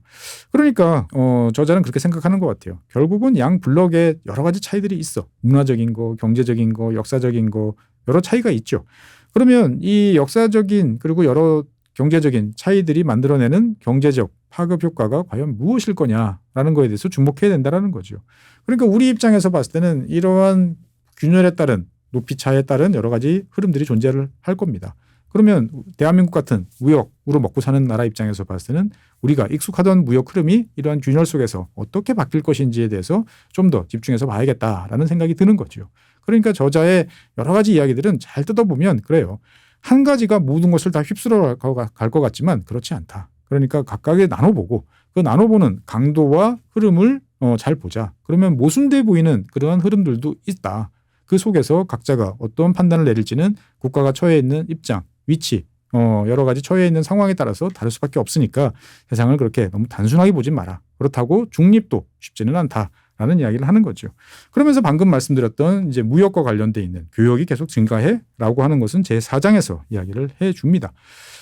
그러니까 저자는 그렇게 생각하는 것 같아요. 결국은 양 블록에 여러 가지 차이들이 있어. 문화적인 거, 경제적인 거, 역사적인 거 여러 차이가 있죠. 그러면 이 역사적인 그리고 여러 경제적인 차이들이 만들어내는 경제적 파급 효과가 과연 무엇일 거냐라는 거에 대해서 주목해야 된다는 거죠. 그러니까 우리 입장에서 봤을 때는 이러한 균열에 따른 높이차에 따른 여러 가지 흐름들이 존재를 할 겁니다. 그러면 대한민국 같은 무역으로 먹고 사는 나라 입장에서 봤을 때는 우리가 익숙하던 무역 흐름이 이러한 균열 속에서 어떻게 바뀔 것인지에 대해서 좀 더 집중해서 봐야겠다라는 생각이 드는 거죠. 그러니까 저자의 여러 가지 이야기들은 잘 뜯어보면 그래요. 한 가지가 모든 것을 다 휩쓸어 갈 것 같지만 그렇지 않다. 그러니까 각각의 나눠보고 그 나눠보는 강도와 흐름을 잘 보자. 그러면 모순돼 보이는 그러한 흐름들도 있다. 그 속에서 각자가 어떤 판단을 내릴지는 국가가 처해 있는 입장, 위치, 여러 가지 처해 있는 상황에 따라서 다를 수밖에 없으니까 세상을 그렇게 너무 단순하게 보진 마라. 그렇다고 중립도 쉽지는 않다라는 이야기를 하는 거죠. 그러면서 방금 말씀드렸던 이제 무역과 관련돼 있는 교역이 계속 증가해라고 하는 것은 제4장에서 이야기를 해줍니다.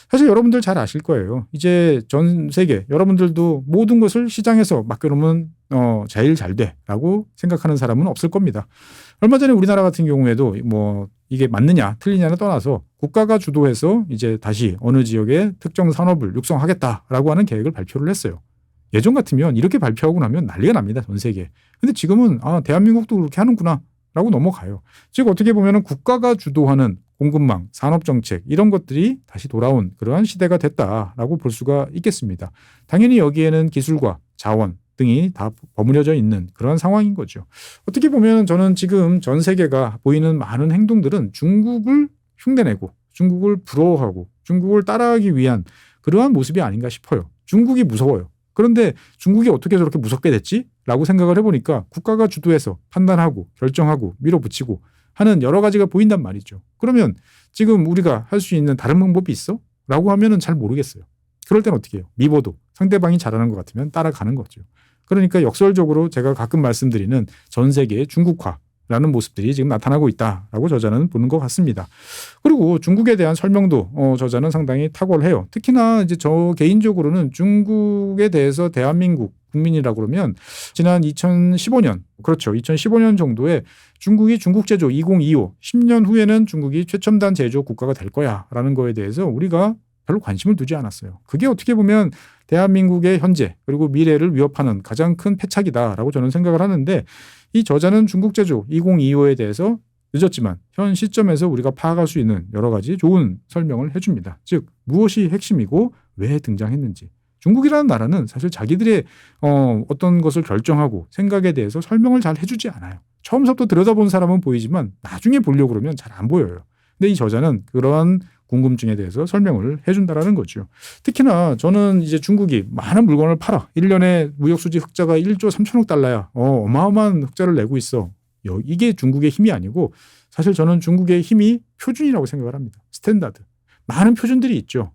사실 여러분들 잘 아실 거예요. 이제 전 세계 여러분들도 모든 것을 시장에서 맡겨놓으면 제일 잘 돼라고 생각하는 사람은 없을 겁니다. 얼마 전에 우리나라 같은 경우에도 뭐 이게 맞느냐 틀리냐를 떠나서 국가가 주도해서 이제 다시 어느 지역의 특정 산업을 육성하겠다라고 하는 계획을 발표를 했어요. 예전 같으면 이렇게 발표하고 나면 난리가 납니다. 전 세계에. 근데 지금은 대한민국도 그렇게 하는구나 라고 넘어가요. 즉 어떻게 보면 국가가 주도하는 공급망, 산업정책 이런 것들이 다시 돌아온 그러한 시대가 됐다라고 볼 수가 있겠습니다. 당연히 여기에는 기술과 자원 등이 다 버무려져 있는 그런 상황인 거죠. 어떻게 보면 저는 지금 전 세계가 보이는 많은 행동들은 중국을 흉내내고 중국을 부러워하고 중국을 따라하기 위한 그러한 모습이 아닌가 싶어요. 중국이 무서워요. 그런데 중국이 어떻게 저렇게 무섭게 됐지? 라고 생각을 해보니까 국가가 주도해서 판단하고 결정하고 밀어붙이고 하는 여러 가지가 보인단 말이죠. 그러면 지금 우리가 할 수 있는 다른 방법이 있어? 라고 하면은 잘 모르겠어요. 그럴 땐 어떻게 해요? 미워도 상대방이 잘하는 것 같으면 따라가는 거죠. 그러니까 역설적으로 제가 가끔 말씀드리는 전 세계의 중국화라는 모습들이 지금 나타나고 있다라고 저자는 보는 것 같습니다. 그리고 중국에 대한 설명도 저자는 상당히 탁월해요. 특히나 이제 저 개인적으로는 중국에 대해서 대한민국 국민이라고 그러면 지난 2015년 그렇죠. 2015년 정도에 중국이 중국제조 2025 10년 후에는 중국이 최첨단 제조 국가가 될 거야라는 거에 대해서 우리가 별로 관심을 두지 않았어요. 그게 어떻게 보면 대한민국의 현재 그리고 미래를 위협하는 가장 큰 패착이다라고 저는 생각을 하는데 이 저자는 중국제조 2025에 대해서 늦었지만 현 시점에서 우리가 파악할 수 있는 여러 가지 좋은 설명을 해줍니다. 즉 무엇이 핵심이고 왜 등장했는지. 중국이라는 나라는 사실 자기들의 어떤 것을 결정하고 생각에 대해서 설명을 잘 해주지 않아요. 처음부터 들여다본 사람은 보이지만 나중에 보려고 그러면 잘 안 보여요. 근데 이 저자는 그러한 궁금증에 대해서 설명을 해준다라는 거죠. 특히나 저는 이제 중국이 많은 물건을 팔아. 1년에 무역수지 흑자가 1조 3천억 달러야. 어마어마한 흑자를 내고 있어. 이게 중국의 힘이 아니고 사실 저는 중국의 힘이 표준이라고 생각을 합니다. 스탠다드. 많은 표준들이 있죠.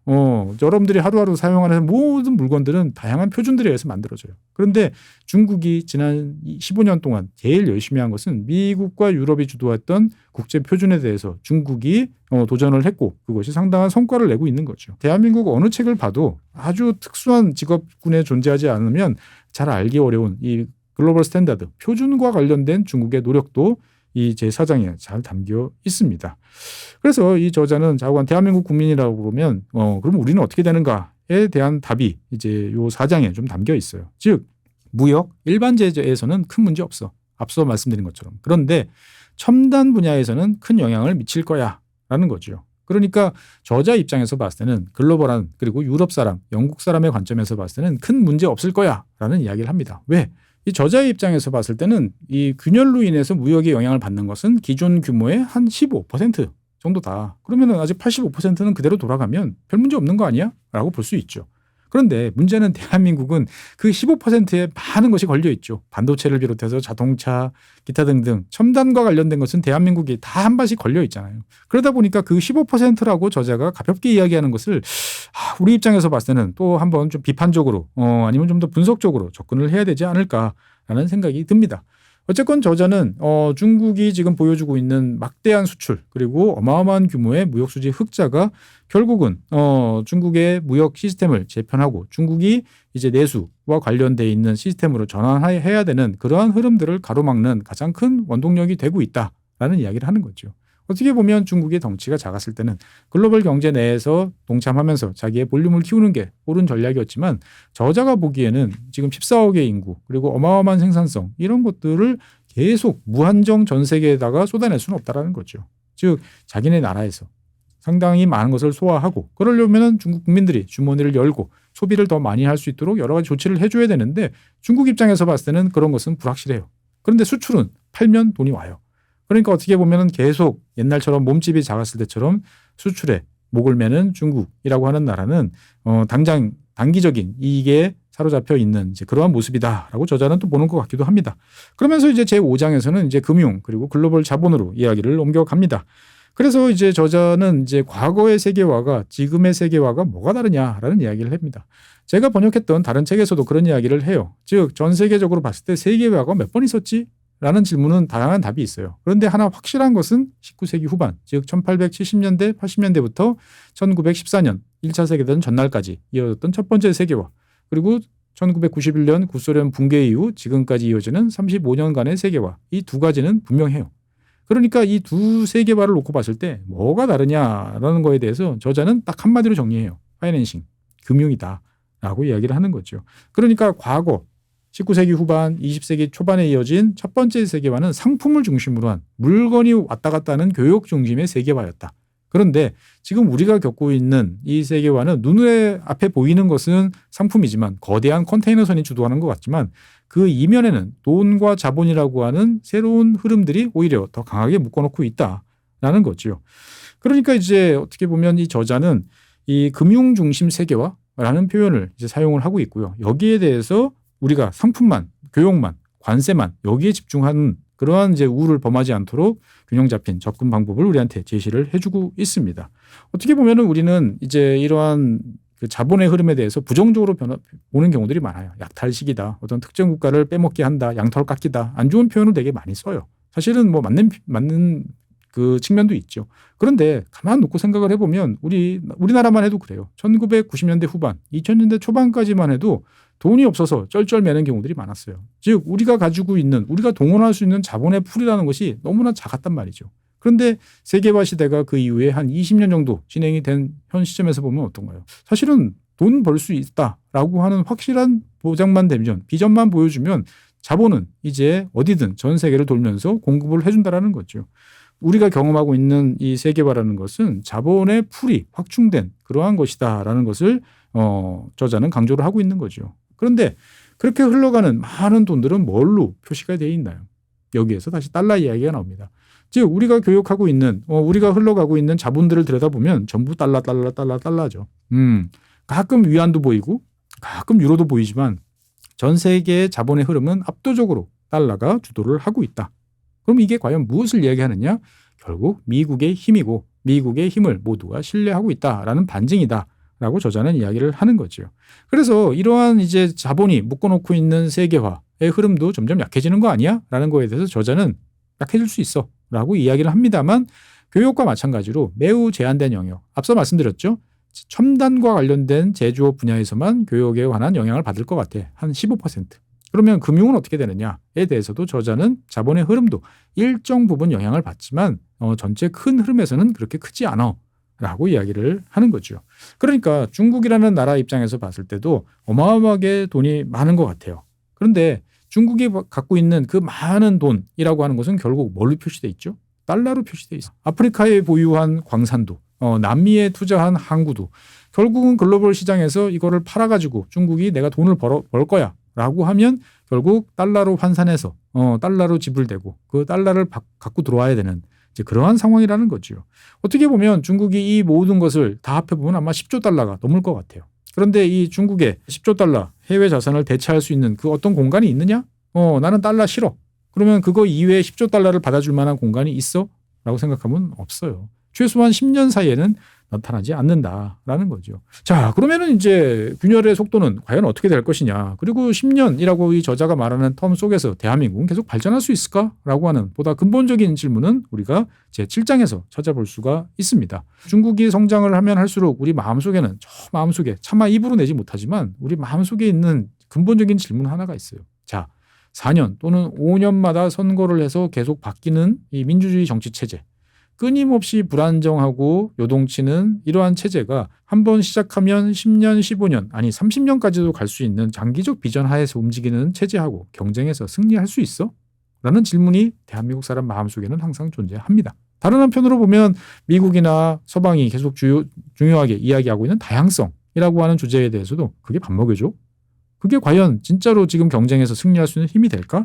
여러분들이 하루하루 사용하는 모든 물건들은 다양한 표준들에 의해서 만들어져요. 그런데 중국이 지난 15년 동안 제일 열심히 한 것은 미국과 유럽이 주도했던 국제 표준에 대해서 중국이 도전을 했고 그것이 상당한 성과를 내고 있는 거죠. 대한민국 어느 책을 봐도 아주 특수한 직업군에 존재하지 않으면 잘 알기 어려운 이 글로벌 스탠다드, 표준과 관련된 중국의 노력도 이 제4장에 잘 담겨 있습니다. 그래서 이 저자는 자고한 대한민국 국민이라고 그러면 그럼 우리는 어떻게 되는가에 대한 답이 이제 요 4장에 좀 담겨 있어요. 즉 무역 일반 제재에서는 큰 문제 없어. 앞서 말씀드린 것처럼. 그런데 첨단 분야에서는 큰 영향을 미칠 거야라는 거죠. 그러니까 저자 입장에서 봤을 때는 글로벌한 그리고 유럽 사람, 영국 사람의 관점에서 봤을 때는 큰 문제 없을 거야라는 이야기를 합니다. 왜? 이 저자의 입장에서 봤을 때는 이 균열로 인해서 무역에 영향을 받는 것은 기존 규모의 한 15% 정도다. 그러면 아직 85%는 그대로 돌아가면 별 문제 없는 거 아니야? 라고 볼 수 있죠. 그런데 문제는 대한민국은 그 15%에 많은 것이 걸려 있죠. 반도체를 비롯해서 자동차, 기타 등등 첨단과 관련된 것은 대한민국이 다 한 발씩 걸려 있잖아요. 그러다 보니까 그 15%라고 저자가 가볍게 이야기하는 것을 우리 입장에서 봤을 때는 또 한번 좀 비판적으로 아니면 좀 더 분석적으로 접근을 해야 되지 않을까라는 생각이 듭니다. 어쨌건 저자는 중국이 지금 보여주고 있는 막대한 수출 그리고 어마어마한 규모의 무역수지 흑자가 결국은 중국의 무역 시스템을 재편하고 중국이 이제 내수와 관련돼 있는 시스템으로 전환해야 되는 그러한 흐름들을 가로막는 가장 큰 원동력이 되고 있다라는 이야기를 하는 거죠. 어떻게 보면 중국의 덩치가 작았을 때는 글로벌 경제 내에서 동참하면서 자기의 볼륨을 키우는 게 옳은 전략이었지만 저자가 보기에는 지금 14억의 인구 그리고 어마어마한 생산성 이런 것들을 계속 무한정 전 세계에다가 쏟아낼 수는 없다라는 거죠. 즉 자기네 나라에서 상당히 많은 것을 소화하고 그러려면 중국 국민들이 주머니를 열고 소비를 더 많이 할 수 있도록 여러 가지 조치를 해줘야 되는데 중국 입장에서 봤을 때는 그런 것은 불확실해요. 그런데 수출은 팔면 돈이 와요. 그러니까 어떻게 보면 계속 옛날처럼 몸집이 작았을 때처럼 수출에 목을 매는 중국이라고 하는 나라는 당장 단기적인 이익에 사로잡혀 있는 이제 그러한 모습이다라고 저자는 또 보는 것 같기도 합니다. 그러면서 이제 제5장에서는 이제 금융 그리고 글로벌 자본으로 이야기를 옮겨갑니다. 그래서 이제 저자는 이제 과거의 세계화가 지금의 세계화가 뭐가 다르냐라는 이야기를 합니다. 제가 번역했던 다른 책에서도 그런 이야기를 해요. 즉 전 세계적으로 봤을 때 세계화가 몇 번 있었지? 라는 질문은 다양한 답이 있어요. 그런데 하나 확실한 것은 19세기 후반, 즉 1870년대, 80년대부터 1914년 1차 세계대전 전날까지 이어졌던 첫 번째 세계화, 그리고 1991년 구소련 붕괴 이후 지금까지 이어지는 35년간의 세계화, 이 두 가지는 분명해요. 그러니까 이 두 세계화를 놓고 봤을 때 뭐가 다르냐라는 거에 대해서 저자는 딱 한마디로 정리해요. 파이낸싱, 금융이다라고 이야기를 하는 거죠. 그러니까 과거 19세기 후반, 20세기 초반에 이어진 첫 번째 세계화는 상품을 중심으로 한 물건이 왔다 갔다 하는 교역 중심의 세계화였다. 그런데 지금 우리가 겪고 있는 이 세계화는 눈에 앞에 보이는 것은 상품이지만 거대한 컨테이너선이 주도하는 것 같지만 그 이면에는 돈과 자본이라고 하는 새로운 흐름들이 오히려 더 강하게 묶어놓고 있다라는 거죠. 그러니까 이제 어떻게 보면 이 저자는 이 금융 중심 세계화라는 표현을 이제 사용을 하고 있고요. 여기에 대해서 우리가 상품만, 교역만, 관세만 여기에 집중하는 그러한 이제 우를 범하지 않도록 균형 잡힌 접근 방법을 우리한테 제시를 해주고 있습니다. 어떻게 보면은 우리는 이제 이러한 그 자본의 흐름에 대해서 부정적으로 보는 경우들이 많아요. 약탈식이다, 어떤 특정 국가를 빼먹게 한다, 양털 깎이다, 안 좋은 표현을 되게 많이 써요. 사실은 뭐 맞는 그 측면도 있죠. 그런데 가만 놓고 생각을 해보면 우리나라만 해도 그래요. 1990년대 후반, 2000년대 초반까지만 해도 돈이 없어서 쩔쩔매는 경우들이 많았어요. 즉 우리가 가지고 있는 우리가 동원할 수 있는 자본의 풀이라는 것이 너무나 작았단 말이죠. 그런데 세계화 시대가 그 이후에 한 20년 정도 진행이 된 현 시점에서 보면 어떤가요? 사실은 돈 벌 수 있다라고 하는 확실한 보장만 되면 비전만 보여주면 자본은 이제 어디든 전 세계를 돌면서 공급을 해준다라는 거죠. 우리가 경험하고 있는 이 세계화라는 것은 자본의 풀이 확충된 그러한 것이다라는 것을 저자는 강조를 하고 있는 거죠. 그런데 그렇게 흘러가는 많은 돈들은 뭘로 표시가 되어 있나요? 여기에서 다시 달러 이야기가 나옵니다. 즉 우리가 교역하고 있는 우리가 흘러가고 있는 자본들을 들여다보면 전부 달러죠. 가끔 위안도 보이고 가끔 유로도 보이지만 전 세계의 자본의 흐름은 압도적으로 달러가 주도를 하고 있다. 그럼 이게 과연 무엇을 이야기하느냐? 결국 미국의 힘이고 미국의 힘을 모두가 신뢰하고 있다라는 반증이다라고 저자는 이야기를 하는 거죠. 그래서 이러한 이제 자본이 묶어놓고 있는 세계화의 흐름도 점점 약해지는 거 아니야? 라는 거에 대해서 저자는 약해질 수 있어 라고 이야기를 합니다만 교육과 마찬가지로 매우 제한된 영역, 앞서 말씀드렸죠. 첨단과 관련된 제조업 분야에서만 교육에 관한 영향을 받을 것 같아. 한 15%. 그러면 금융은 어떻게 되느냐에 대해서도 저자는 자본의 흐름도 일정 부분 영향을 받지만 전체 큰 흐름에서는 그렇게 크지 않아 라고 이야기를 하는 거죠. 그러니까 중국이라는 나라 입장에서 봤을 때도 어마어마하게 돈이 많은 것 같아요. 그런데 중국이 갖고 있는 그 많은 돈이라고 하는 것은 결국 뭘로 표시돼 있죠? 달러로 표시돼 있어. 아프리카에 보유한 광산도, 남미에 투자한 항구도 결국은 글로벌 시장에서 이거를 팔아가지고 중국이 내가 돈을 벌 거야 라고 하면 결국 달러로 환산해서 달러로 지불되고 그 달러를 갖고 들어와야 되는 이제 그러한 상황이라는 거죠. 어떻게 보면 중국이 이 모든 것을 다 합해보면 아마 10조 달러가 넘을 것 같아요. 그런데 이 중국의 10조 달러 해외 자산을 대체할 수 있는 그 어떤 공간이 있느냐? 나는 달러 싫어. 그러면 그거 이외에 10조 달러를 받아줄 만한 공간이 있어? 라고 생각하면 없어요. 최소한 10년 사이에는 나타나지 않는다라는 거죠. 자, 그러면은 이제 균열의 속도는 과연 어떻게 될 것이냐. 그리고 10년이라고 이 저자가 말하는 텀 속에서 대한민국은 계속 발전할 수 있을까라고 하는 보다 근본적인 질문은 우리가 제7장에서 찾아볼 수가 있습니다. 중국이 성장을 하면 할수록 우리 마음속에는 차마 입으로 내지 못하지만 우리 마음속에 있는 근본적인 질문 하나가 있어요. 자, 4년 또는 5년마다 선거를 해서 계속 바뀌는 이 민주주의 정치 체제. 끊임없이 불안정하고 요동치는 이러한 체제가 한번 시작하면 10년, 15년, 아니 30년까지도 갈 수 있는 장기적 비전 하에서 움직이는 체제하고 경쟁해서 승리할 수 있어? 라는 질문이 대한민국 사람 마음속에는 항상 존재합니다. 다른 한편으로 보면 미국이나 서방이 계속 중요하게 이야기하고 있는 다양성이라고 하는 주제에 대해서도 그게 밥 먹여줘? 그게 과연 진짜로 지금 경쟁에서 승리할 수 있는 힘이 될까?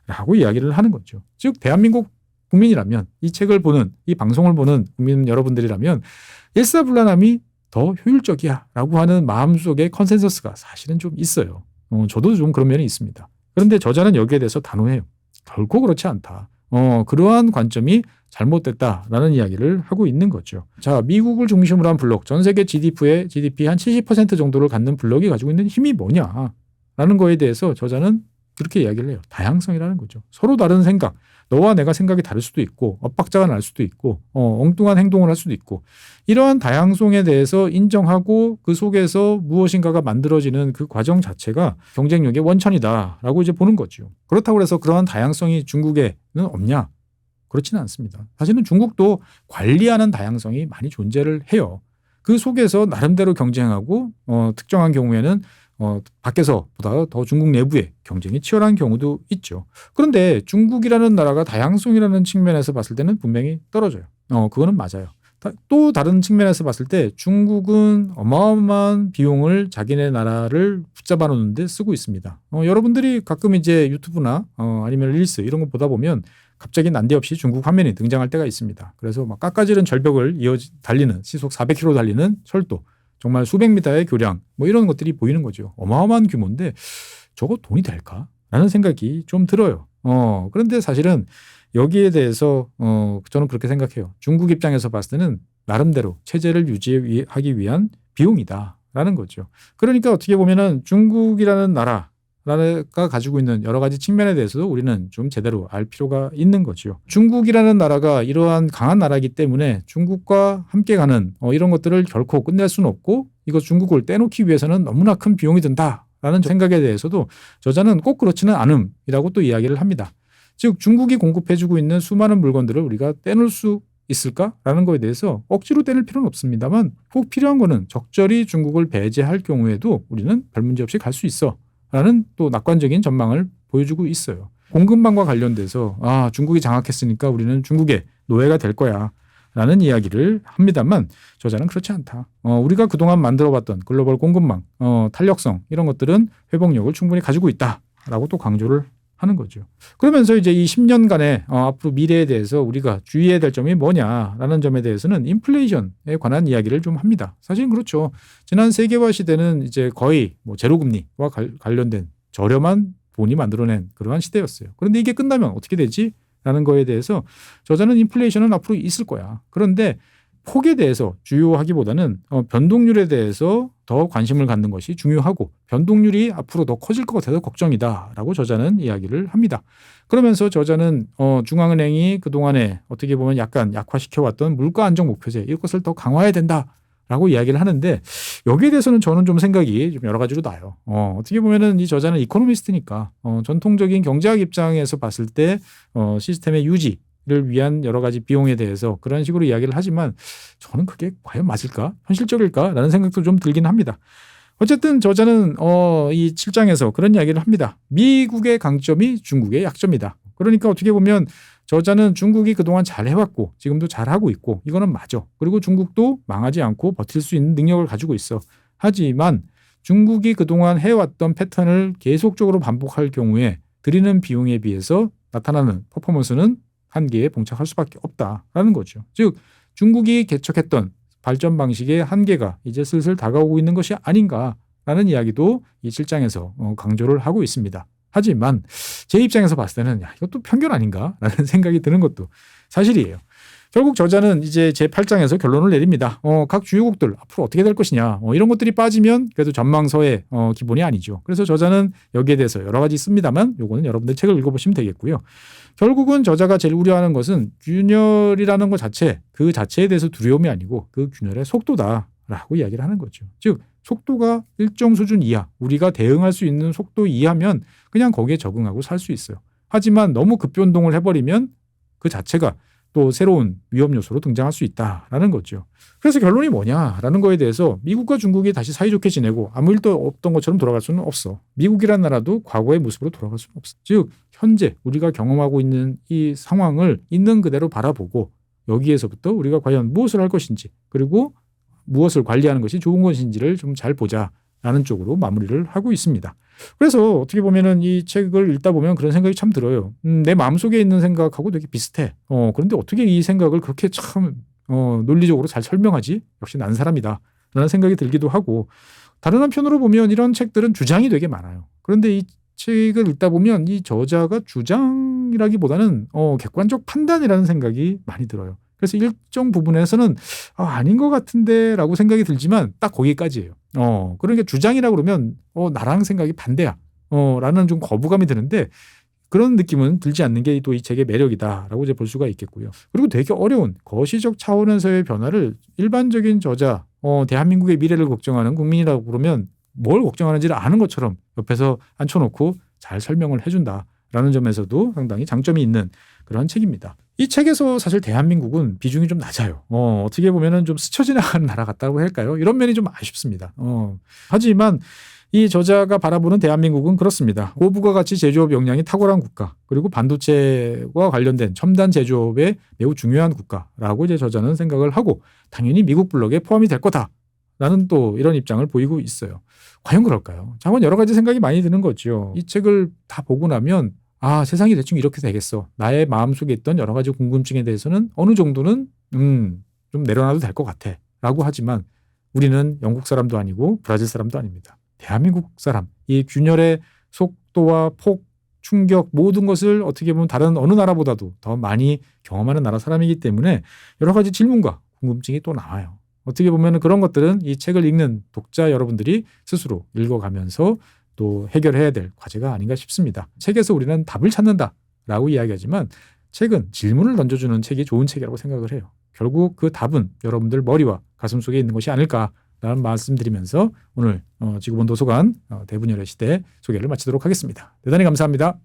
라고 이야기를 하는 거죠. 즉 대한민국 국민이라면 이 책을 보는 이 방송을 보는 국민 여러분들이라면 일사불란함이 더 효율적이야 라고 하는 마음속의 컨센서스가 사실은 좀 있어요. 저도 좀 그런 면이 있습니다. 그런데 저자는 여기에 대해서 단호해요. 결코 그렇지 않다. 그러한 관점이 잘못됐다라는 이야기를 하고 있는 거죠. 자, 미국을 중심으로 한 블록, 전 세계 GDP 한 70% 정도를 갖는 블록이 가지고 있는 힘이 뭐냐라는 거에 대해서 저자는 그렇게 이야기를 해요. 다양성이라는 거죠. 서로 다른 생각, 너와 내가 생각이 다를 수도 있고 엇박자가 날 수도 있고 엉뚱한 행동을 할 수도 있고 이러한 다양성에 대해서 인정하고 그 속에서 무엇인가가 만들어지는 그 과정 자체가 경쟁력의 원천이다라고 이제 보는 거죠. 그렇다고 해서 그러한 다양성이 중국에는 없냐? 그렇지는 않습니다. 사실은 중국도 관리하는 다양성이 많이 존재를 해요. 그 속에서 나름대로 경쟁하고 특정한 경우에는 밖에서보다 더 중국 내부의 경쟁이 치열한 경우도 있죠. 그런데 중국이라는 나라가 다양성이라는 측면에서 봤을 때는 분명히 떨어져요. 그거는 맞아요. 또 다른 측면에서 봤을 때 중국은 어마어마한 비용을 자기네 나라를 붙잡아 놓는 데 쓰고 있습니다. 여러분들이 가끔 이제 유튜브나 아니면 릴스 이런 거 보다 보면 갑자기 난데없이 중국 화면이 등장할 때가 있습니다. 그래서 막 깎아지른 절벽을 달리는 시속 400km 달리는 철도 정말 수백 미터의 교량 뭐 이런 것들이 보이는 거죠. 어마어마한 규모인데 저거 돈이 될까? 라는 생각이 좀 들어요. 그런데 사실은 여기에 대해서 저는 그렇게 생각해요. 중국 입장에서 봤을 때는 나름대로 체제를 유지하기 위한 비용이다라는 거죠. 그러니까 어떻게 보면은 중국이라는 나라가 가지고 있는 여러 가지 측면에 대해서도 우리는 좀 제대로 알 필요가 있는 거죠. 중국이라는 나라가 이러한 강한 나라이기 때문에 중국과 함께 가는 이런 것들을 결코 끝낼 수는 없고 이거 중국을 떼놓기 위해서는 너무나 큰 비용이 든다라는 생각에 대해서도 저자는 꼭 그렇지는 않음이라고 또 이야기를 합니다. 즉 중국이 공급해주고 있는 수많은 물건들을 우리가 떼놓을 수 있을까라는 거에 대해서 억지로 떼낼 필요는 없습니다만 꼭 필요한 거는 적절히 중국을 배제할 경우에도 우리는 별 문제 없이 갈 수 있어 라는 또 낙관적인 전망을 보여주고 있어요. 공급망과 관련돼서 중국이 장악했으니까 우리는 중국의 노예가 될 거야 라는 이야기를 합니다만 저자는 그렇지 않다. 우리가 그동안 만들어봤던 글로벌 공급망, 탄력성 이런 것들은 회복력을 충분히 가지고 있다라고 또 강조를 하는 거죠. 그러면서 이제 이 10년간의 앞으로 미래에 대해서 우리가 주의해야 될 점이 뭐냐라는 점에 대해서는 인플레이션에 관한 이야기를 좀 합니다. 사실은 그렇죠. 지난 세계화 시대는 이제 거의 뭐 제로금리와 관련된 저렴한 돈이 만들어낸 그러한 시대였어요. 그런데 이게 끝나면 어떻게 되지? 라는 거에 대해서 저자는 인플레이션은 앞으로 있을 거야. 그런데 폭에 대해서 주요하기보다는 변동률에 대해서 더 관심을 갖는 것이 중요하고 변동률이 앞으로 더 커질 것 같아서 걱정이다라고 저자는 이야기를 합니다. 그러면서 저자는 중앙은행이 그동안에 어떻게 보면 약간 약화시켜왔던 물가 안정 목표제 이것을 더 강화해야 된다라고 이야기를 하는데 여기에 대해서는 저는 좀 생각이 좀 여러 가지로 나요. 어떻게 보면은 이 저자는 이코노미스트니까 전통적인 경제학 입장에서 봤을 때 시스템의 유지 를 위한 여러 가지 비용에 대해서 그런 식으로 이야기를 하지만 저는 그게 과연 맞을까? 현실적일까? 라는 생각도 좀 들긴 합니다. 어쨌든 저자는 이 7장에서 그런 이야기를 합니다. 미국의 강점이 중국의 약점이다. 그러니까 어떻게 보면 저자는 중국이 그동안 잘 해왔고 지금도 잘하고 있고 이거는 맞아. 그리고 중국도 망하지 않고 버틸 수 있는 능력을 가지고 있어. 하지만 중국이 그동안 해왔던 패턴을 계속적으로 반복할 경우에 들이는 비용에 비해서 나타나는 퍼포먼스는 한계에 봉착할 수밖에 없다라는 거죠. 즉 중국이 개척했던 발전 방식의 한계가 이제 슬슬 다가오고 있는 것이 아닌가라는 이야기도 이 7장에서 강조를 하고 있습니다. 하지만 제 입장에서 봤을 때는 이것도 편견 아닌가라는 생각이 드는 것도 사실이에요. 결국 저자는 이제 제 8장에서 결론을 내립니다. 각 주요국들 앞으로 어떻게 될 것이냐 이런 것들이 빠지면 그래도 전망서의 기본이 아니죠. 그래서 저자는 여기에 대해서 여러 가지 씁니다만 요거는 여러분들 책을 읽어보시면 되겠고요. 결국은 저자가 제일 우려하는 것은 균열이라는 것 자체 그 자체에 대해서 두려움이 아니고 그 균열의 속도다라고 이야기를 하는 거죠. 즉 속도가 일정 수준 이하 우리가 대응할 수 있는 속도 이하면 그냥 거기에 적응하고 살 수 있어요. 하지만 너무 급변동을 해버리면 그 자체가 또 새로운 위험 요소로 등장할 수 있다라는 거죠. 그래서 결론이 뭐냐라는 거에 대해서 미국과 중국이 다시 사이좋게 지내고 아무 일도 없던 것처럼 돌아갈 수는 없어. 미국이란 나라도 과거의 모습으로 돌아갈 수는 없어. 즉 현재 우리가 경험하고 있는 이 상황을 있는 그대로 바라보고 여기에서부터 우리가 과연 무엇을 할 것인지 그리고 무엇을 관리하는 것이 좋은 것인지를 좀 잘 보자라는 쪽으로 마무리를 하고 있습니다. 그래서 어떻게 보면은 이 책을 읽다 보면 그런 생각이 참 들어요. 내 마음속에 있는 생각하고 되게 비슷해. 그런데 어떻게 이 생각을 그렇게 참 논리적으로 잘 설명하지? 역시 난 사람이다. 라는 생각이 들기도 하고 다른 한편으로 보면 이런 책들은 주장이 되게 많아요. 그런데 이 책을 읽다 보면 이 저자가 주장이라기보다는 객관적 판단이라는 생각이 많이 들어요. 그래서 일정 부분에서는 아닌 것 같은데 라고 생각이 들지만 딱 거기까지예요. 그러니까 주장이라고 그러면 나랑 생각이 반대야 라는 좀 거부감이 드는데 그런 느낌은 들지 않는 게 또 이 책의 매력이다라고 이제 볼 수가 있겠고요. 그리고 되게 어려운 거시적 차원에서의 변화를 일반적인 저자, 대한민국의 미래를 걱정하는 국민이라고 그러면 뭘 걱정하는지를 아는 것처럼 옆에서 앉혀놓고 잘 설명을 해준다라는 점에서도 상당히 장점이 있는 그런 책입니다. 이 책에서 사실 대한민국은 비중이 좀 낮아요. 어떻게 보면은 좀 스쳐 지나가는 나라 같다고 할까요? 이런 면이 좀 아쉽습니다. 하지만 이 저자가 바라보는 대한민국은 그렇습니다. 고부가 가치 제조업 역량이 탁월한 국가, 그리고 반도체와 관련된 첨단 제조업에 매우 중요한 국가라고 이제 저자는 생각을 하고 당연히 미국 블록에 포함이 될 거다라는 또 이런 입장을 보이고 있어요. 과연 그럴까요? 자원 여러 가지 생각이 많이 드는 거죠. 이 책을 다 보고 나면 세상이 대충 이렇게 되겠어. 나의 마음속에 있던 여러 가지 궁금증에 대해서는 어느 정도는 좀 내려놔도 될 것 같아 라고 하지만 우리는 영국 사람도 아니고 브라질 사람도 아닙니다. 대한민국 사람. 이 균열의 속도와 폭, 충격 모든 것을 어떻게 보면 다른 어느 나라보다도 더 많이 경험하는 나라 사람이기 때문에 여러 가지 질문과 궁금증이 또 나와요. 어떻게 보면 그런 것들은 이 책을 읽는 독자 여러분들이 스스로 읽어가면서 또 해결해야 될 과제가 아닌가 싶습니다. 책에서 우리는 답을 찾는다라고 이야기하지만 책은 질문을 던져주는 책이 좋은 책이라고 생각을 해요. 결국 그 답은 여러분들 머리와 가슴 속에 있는 것이 아닐까라는 말씀드리면서 오늘 지구본 도서관 대분열의 시대 소개를 마치도록 하겠습니다. 대단히 감사합니다.